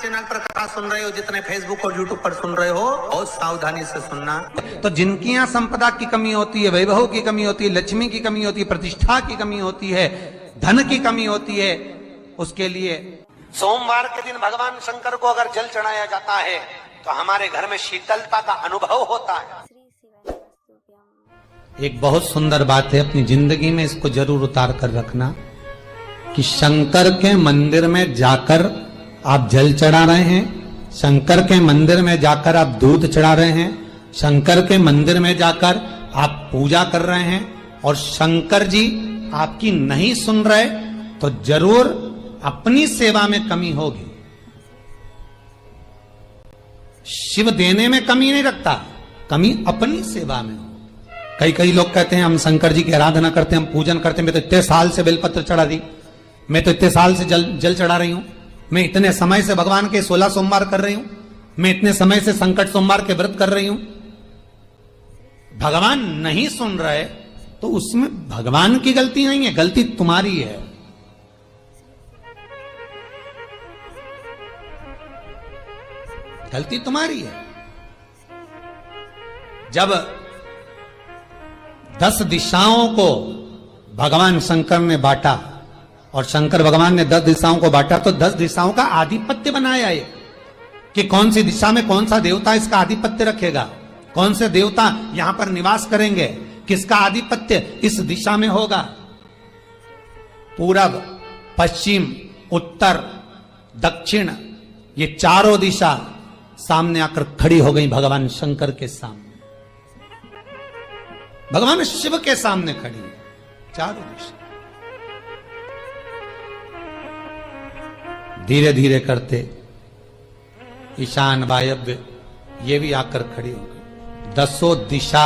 Channel पर कथा सुन रहे हो, जितने फेसबुक और यूट्यूब पर सुन रहे हो, बहुत सावधानी से सुनना। तो जिनकी यहाँ संपदा की कमी होती है, वैभव की कमी होती है, लक्ष्मी की कमी होती है, प्रतिष्ठा की कमी होती है, धन की कमी होती है, उसके लिए सोमवार के दिन भगवान शंकर को अगर जल चढ़ाया जाता है तो हमारे घर में शीतलता का अनुभव होता है। एक बहुत सुंदर बात है, अपनी जिंदगी में इसको जरूर उतार कर रखना कि शंकर के मंदिर में जाकर आप जल चढ़ा रहे हैं, शंकर के मंदिर में जाकर आप दूध चढ़ा रहे हैं, शंकर के मंदिर में जाकर आप पूजा कर रहे हैं और शंकर जी आपकी नहीं सुन रहे तो जरूर अपनी सेवा में कमी होगी। शिव देने में कमी नहीं रखता, कमी अपनी सेवा में हो। कई लोग कहते हैं हम शंकर जी की आराधना करते हैं, हम पूजन करते हैं, मैं तो इतने साल से बेलपत्र चढ़ा दी, मैं तो इतने साल से जल चढ़ा रही हूं, मैं इतने समय से भगवान के 16 सोमवार कर रही हूं, मैं इतने समय से संकट सोमवार के व्रत कर रही हूं। भगवान नहीं सुन रहे तो उसमें भगवान की गलती नहीं है, गलती तुम्हारी है। गलती तुम्हारी है। जब 10 दिशाओं को भगवान शंकर ने बांटा और शंकर भगवान ने 10 दिशाओं को बांटा तो 10 दिशाओं का आधिपत्य बनाया है कि कौन सी दिशा में कौन सा देवता इसका आधिपत्य रखेगा, कौन से देवता यहां पर निवास करेंगे, किसका आधिपत्य इस दिशा में होगा। पूरब, पश्चिम, उत्तर, दक्षिण, ये चारों दिशा सामने आकर खड़ी हो गई भगवान शंकर के सामने, भगवान शिव के सामने खड़ी, चारों दिशा। धीरे धीरे करते ईशान, वायव्य ये भी आकर खड़ी हो गई। 10 दिशा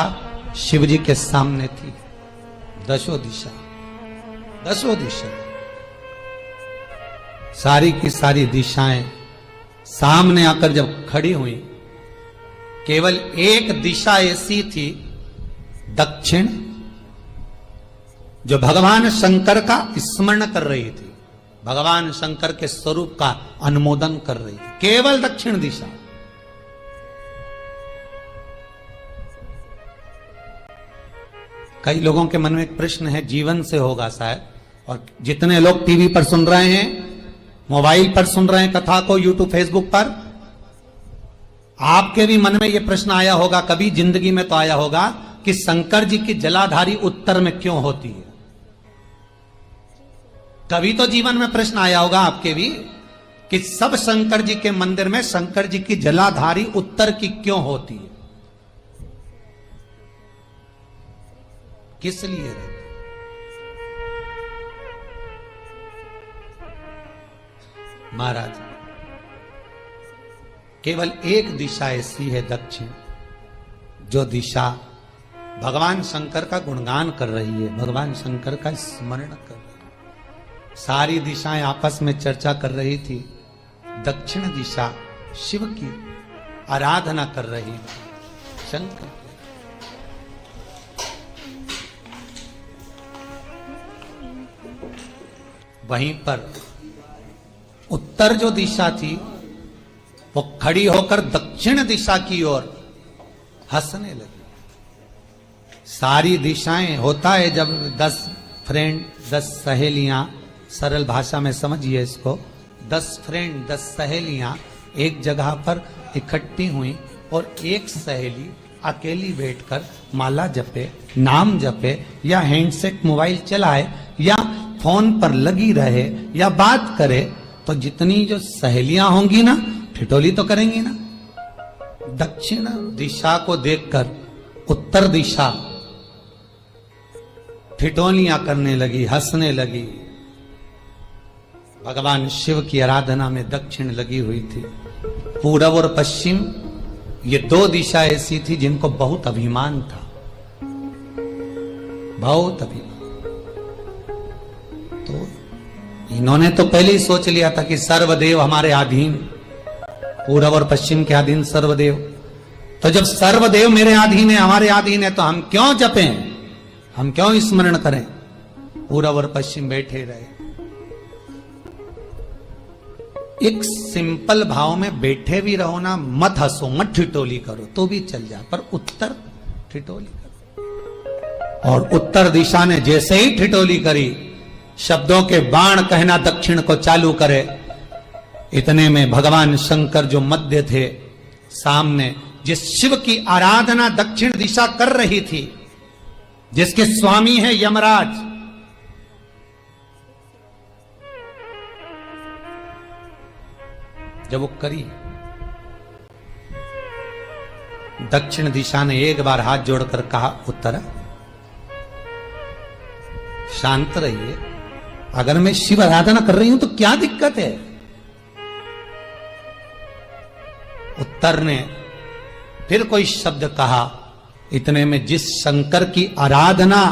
शिव जी के सामने थी, 10 दिशा, 10 दिशा, सारी की सारी दिशाएं सामने आकर जब खड़ी हुई, केवल एक दिशा ऐसी थी दक्षिण, जो भगवान शंकर का स्मरण कर रही थी, भगवान शंकर के स्वरूप का अनुमोदन कर रही थी, केवल दक्षिण दिशा। कई लोगों के मन में एक प्रश्न है, जीवन से होगा शायद, और जितने लोग टीवी पर सुन रहे हैं, मोबाइल पर सुन रहे हैं कथा को, यूट्यूब, फेसबुक पर, आपके भी मन में यह प्रश्न आया होगा, कभी जिंदगी में तो आया होगा कि शंकर जी की जलाधारी उत्तर में क्यों होती है। कभी तो जीवन में प्रश्न आया होगा आपके भी कि सब शंकर जी के मंदिर में शंकर जी की जलाधारी उत्तर की क्यों होती है, किस लिए रहती? महाराज, केवल एक दिशा ऐसी है दक्षिण, जो दिशा भगवान शंकर का गुणगान कर रही है, भगवान शंकर का स्मरण कर रही है। सारी दिशाएं आपस में चर्चा कर रही थी, दक्षिण दिशा शिव की आराधना कर रही थी, शंकर। वहीं पर उत्तर जो दिशा थी वो खड़ी होकर दक्षिण दिशा की ओर हंसने लगी। सारी दिशाएं, होता है जब 10 फ्रेंड, 10 सहेलियां, सरल भाषा में समझिए इसको, 10 फ्रेंड, 10 सहेलियां एक जगह पर इकट्ठी हुई और एक सहेली अकेली बैठकर माला जपे, नाम जपे, या हैंडसेट मोबाइल चलाए, या फोन पर लगी रहे, या बात करे, तो जितनी जो सहेलियां होंगी ना, ठिठोली तो करेंगी ना। दक्षिण दिशा को देखकर उत्तर दिशा ठिठोलियां करने लगी, हंसने लगी। भगवान शिव की आराधना में दक्षिण लगी हुई थी। पूरब और पश्चिम, ये 2 दिशा ऐसी थी जिनको बहुत अभिमान था, बहुत अभिमान। तो इन्होंने तो पहले ही सोच लिया था कि सर्वदेव हमारे अधीन, पूरब और पश्चिम के अधीन सर्वदेव। तो जब सर्वदेव मेरे अधीन है, हमारे अधीन है, तो हम क्यों जपें, हम क्यों स्मरण करें। पूरब और पश्चिम बैठे रहे। एक सिंपल भाव में बैठे भी रहो ना, मत हंसो, मत ठिठोली करो तो भी चल जाए, पर उत्तर ठिठोली करो। और उत्तर दिशा ने जैसे ही ठिठोली करी, शब्दों के बाण कहना दक्षिण को चालू करे। इतने में भगवान शंकर जो मध्य थे सामने, जिस शिव की आराधना दक्षिण दिशा कर रही थी, जिसके स्वामी है यमराज, जब वो करी, दक्षिण दिशा ने एक बार हाथ जोड़कर कहा, उत्तर शांत रहिए, अगर मैं शिव आराधना कर रही हूं तो क्या दिक्कत है। उत्तर ने फिर कोई शब्द कहा। इतने में जिस शंकर की आराधना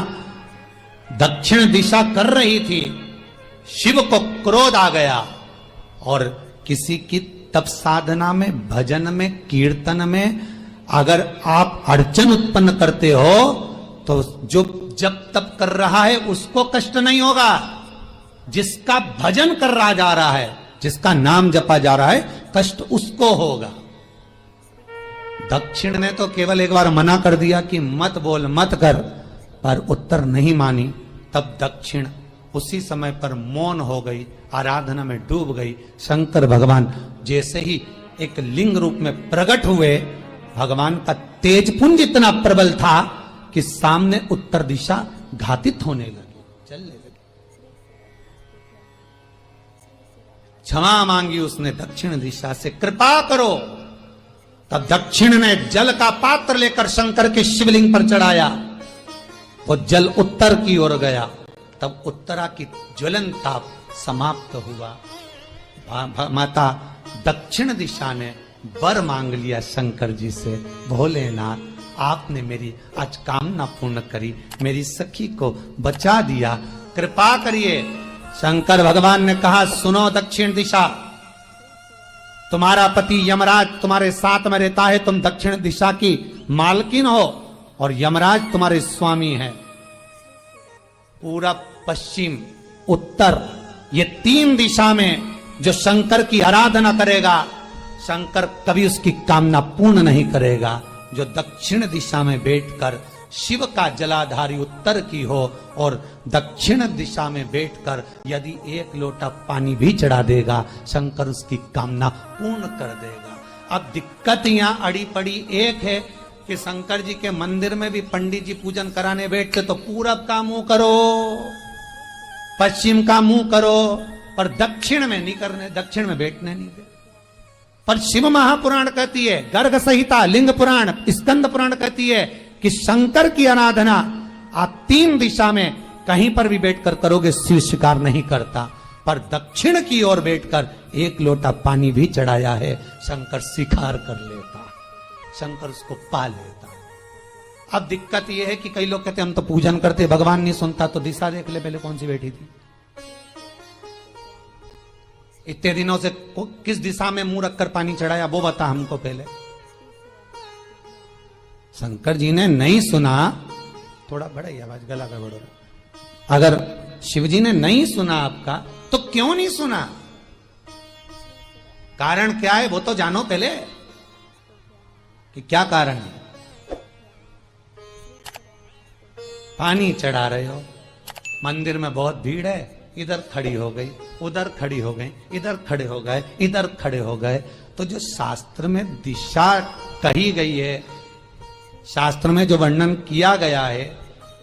दक्षिण दिशा कर रही थी, शिव को क्रोध आ गया और किसी की तप साधना में, भजन में, कीर्तन में अगर आप अड़चन उत्पन्न करते हो तो जो जब तप कर रहा है उसको कष्ट नहीं होगा, जिसका भजन कर रहा जा रहा है, जिसका नाम जपा जा रहा है, कष्ट उसको होगा। दक्षिण ने तो केवल एक बार मना कर दिया कि मत बोल, मत कर, पर उत्तर नहीं मानी। तब दक्षिण उसी समय पर मौन हो गई, आराधना में डूब गई। शंकर भगवान जैसे ही एक लिंग रूप में प्रकट हुए, भगवान का तेजपुंज इतना प्रबल था कि सामने उत्तर दिशा घातित होने लगी, चलने लगी। क्षमा मांगी उसने दक्षिण दिशा से, कृपा करो। तब दक्षिण ने जल का पात्र लेकर शंकर के शिवलिंग पर चढ़ाया, वो जल उत्तर की ओर गया। तब उत्तरा की ज्वलन ताप समाप्त हुआ। माता दक्षिण दिशा ने वर मांग लिया शंकर जी से, भोलेनाथ आपने मेरी आज कामना पूर्ण करी, मेरी सखी को बचा दिया, कृपा करिए। शंकर भगवान ने कहा, सुनो दक्षिण दिशा, तुम्हारा पति यमराज तुम्हारे साथ में रहता है, तुम दक्षिण दिशा की मालकिन हो और यमराज तुम्हारे स्वामी है। पूरब, पश्चिम, उत्तर, ये तीन दिशा में जो शंकर की आराधना करेगा, शंकर कभी उसकी कामना पूर्ण नहीं करेगा। जो दक्षिण दिशा में बैठकर शिव का जलाधारी उत्तर की हो और दक्षिण दिशा में बैठकर यदि एक लोटा पानी भी चढ़ा देगा, शंकर उसकी कामना पूर्ण कर देगा। अब दिक्कत यहां अड़ी पड़ी एक है कि शंकर जी के मंदिर में भी पंडित जी पूजन कराने बैठते तो पूरब का मुंह करो, पश्चिम का मुंह करो, पर दक्षिण में नहीं करने, दक्षिण में बैठने नहीं दे। पर शिव महापुराण कहती है, गर्ग संहिता, लिंग पुराण, स्कंद पुराण कहती है कि शंकर की आराधना आप तीन दिशा में कहीं पर भी बैठकर करोगे, शिव स्वीकार नहीं करता। पर दक्षिण की ओर बैठकर एक लोटा पानी भी चढ़ाया है, शंकर स्वीकार कर लेता, शंकर उसको पा लेता। अब दिक्कत यह है कि कई लोग कहते हम तो पूजन करते, भगवान नहीं सुनता, तो दिशा देख ले पहले कौन सी बैठी थी। इतने दिनों से किस दिशा में मुंह रखकर पानी चढ़ाया, वो बता हमको पहले। शंकर जी ने नहीं सुना, थोड़ा बढ़ाई आवाज, गला का बढ़ो। अगर शिव जी ने नहीं सुना आपका, तो क्यों नहीं सुना, कारण क्या है वो तो जानो पहले कि क्या कारण है। पानी चढ़ा रहे हो, मंदिर में बहुत भीड़ है, इधर खड़ी हो गई, उधर खड़ी हो गई, इधर खड़े हो गए, इधर खड़े हो गए। तो जो शास्त्र में दिशा कही गई है, शास्त्र में जो वर्णन किया गया है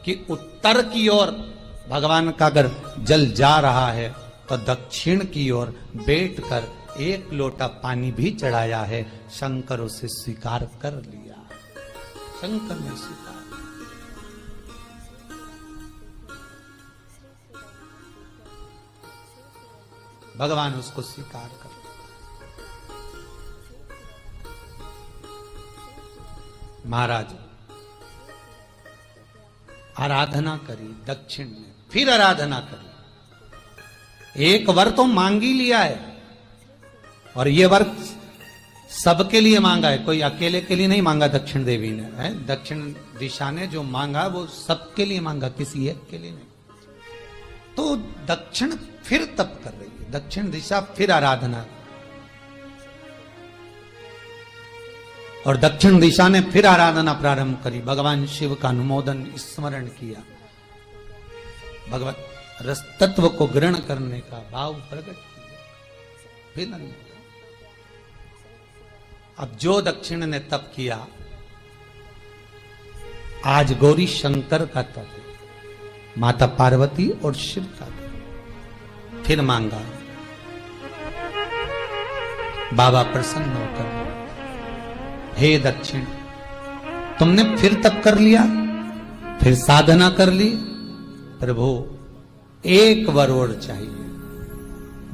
कि उत्तर की ओर भगवान का अगर जल जा रहा है तो दक्षिण की ओर बैठकर एक लोटा पानी भी चढ़ाया है, शंकर उसे स्वीकार कर लिया, शंकर ने स्वीकार। भगवान उसको स्वीकार कर। महाराज आराधना करी दक्षिण में, फिर आराधना करी। एक वर तो मांग ही लिया है, और ये वर सबके लिए मांगा है, कोई अकेले के लिए नहीं मांगा दक्षिण देवी ने, है दक्षिण दिशा ने जो मांगा वो सबके लिए मांगा, किसी एक के लिए नहीं। तो दक्षिण फिर तप कर रही है, दक्षिण दिशा फिर आराधना और दक्षिण दिशा ने फिर आराधना प्रारंभ करी, भगवान शिव का अनुमोदन स्मरण किया, भगवत रस तत्व को ग्रहण करने का भाव प्रकट किया। फिर अब जो दक्षिण ने तप किया, आज गौरी शंकर का तप है, माता पार्वती और शिव का तप। फिर मांगा, बाबा प्रसन्न होकर, हे दक्षिण, तुमने फिर तप कर लिया, फिर साधना कर ली, प्रभु एक वर और चाहिए।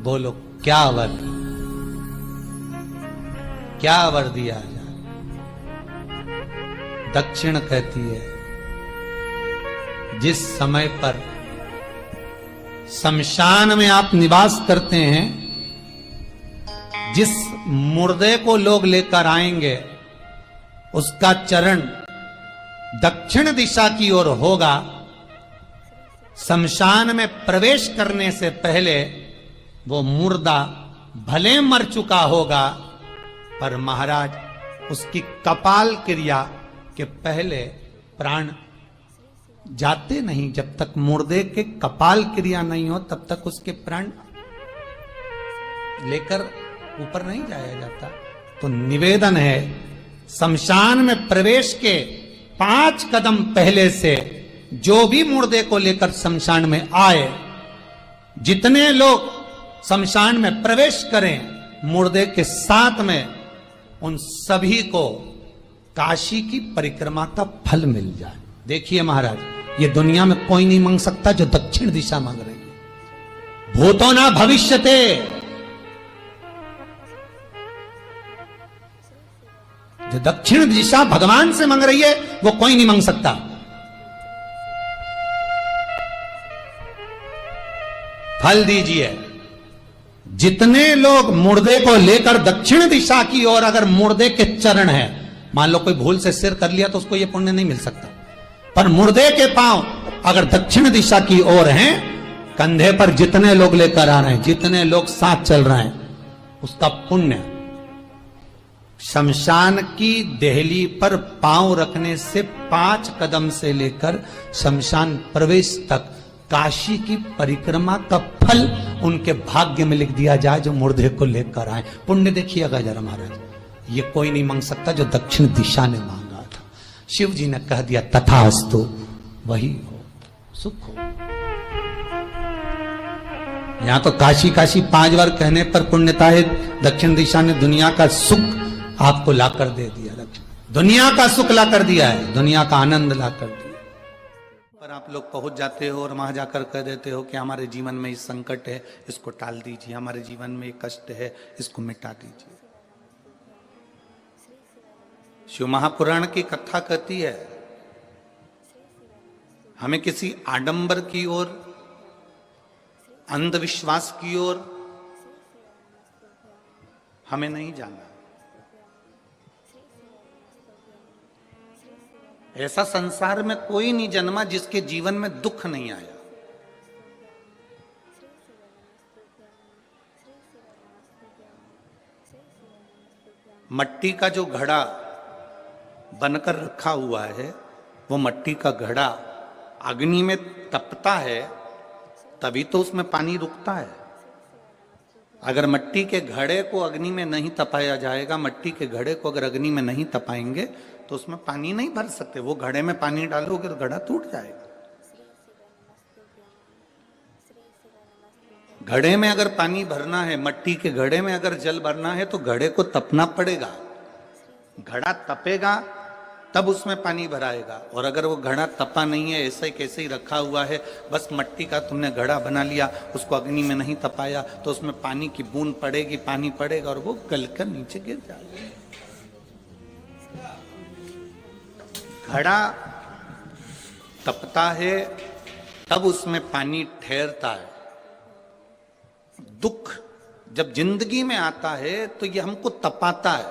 बोलो क्या वर, क्या वर दिया जाए? दक्षिण कहती है, जिस समय पर शमशान में आप निवास करते हैं, जिस मुर्दे को लोग लेकर आएंगे, उसका चरण दक्षिण दिशा की ओर होगा। शमशान में प्रवेश करने से पहले वो मुर्दा भले मर चुका होगा, पर महाराज उसकी कपाल क्रिया के पहले प्राण जाते नहीं। जब तक मुर्दे के कपाल क्रिया नहीं हो, तब तक उसके प्राण लेकर ऊपर नहीं जाया जाता। तो निवेदन है, शमशान में प्रवेश के 5 कदम पहले से जो भी मुर्दे को लेकर शमशान में आए, जितने लोग शमशान में प्रवेश करें मुर्दे के साथ में, उन सभी को काशी की परिक्रमा का फल मिल जाए। देखिए महाराज, ये दुनिया में कोई नहीं मांग सकता जो दक्षिण दिशा मांग रही है। भूतो ना भविष्यते, जो दक्षिण दिशा भगवान से मांग रही है वो कोई नहीं मांग सकता। फल दीजिए। जितने लोग मुर्दे को लेकर दक्षिण दिशा की ओर, अगर मुर्दे के चरण है, मान लो कोई भूल से सिर कर लिया तो उसको ये पुण्य नहीं मिल सकता, पर मुर्दे के पांव अगर दक्षिण दिशा की ओर हैं, कंधे पर जितने लोग लेकर आ रहे हैं, जितने लोग साथ चल रहे हैं, उसका पुण्य शमशान की देहली पर पांव रखने से 5 कदम से लेकर शमशान प्रवेश तक काशी की परिक्रमा का फल उनके भाग्य में लिख दिया जाए, जो मुर्दे को लेकर आए। पुण्य देखिएगा जरा महाराज, ये कोई नहीं मांग सकता जो दक्षिण दिशा ने मांगा था। शिव जी ने कह दिया तथास्तु, वही हो, सुख हो। यहां तो काशी काशी 5 बार कहने पर पुण्यता है, दक्षिण दिशा ने दुनिया का सुख आपको लाकर दे दिया, दुनिया का सुख लाकर दिया है, दुनिया का आनंद लाकर दिया। पर आप लोग पहुंच जाते हो और वहां जाकर कह देते हो कि हमारे जीवन में इस संकट है, इसको टाल दीजिए, हमारे जीवन में एक कष्ट है, इसको मिटा दीजिए। शिव महापुराण की कथा कहती है, हमें किसी आडंबर की ओर, अंधविश्वास की ओर हमें नहीं जाना। ऐसा संसार में कोई नहीं जन्मा जिसके जीवन में दुख नहीं आया। मट्टी का जो घड़ा बनकर रखा हुआ है, वो मट्टी का घड़ा अग्नि में तपता है, तभी तो उसमें पानी रुकता है। अगर मट्टी के घड़े को अग्नि में नहीं तपाया जाएगा, मट्टी के घड़े को अगर अग्नि में नहीं तपाएंगे तो उसमें पानी नहीं भर सकते। वो घड़े में पानी डालोगे तो घड़ा टूट जाएगा। घड़े में अगर पानी भरना है, मट्टी के घड़े में अगर जल भरना है, तो घड़े को तपना पड़ेगा। घड़ा तपेगा तब उसमें पानी भराएगा। और अगर वो घड़ा तपा नहीं है, ऐसे कैसे ही रखा हुआ है, बस मट्टी का तुमने घड़ा बना लिया, उसको अग्नि में नहीं तपाया, तो उसमें पानी की बूंद पड़ेगी, पानी पड़ेगा और वो गलकर नीचे गिर जाएगा। घड़ा तपता है तब उसमें पानी ठहरता है। दुख जब जिंदगी में आता है तो ये हमको तपाता है।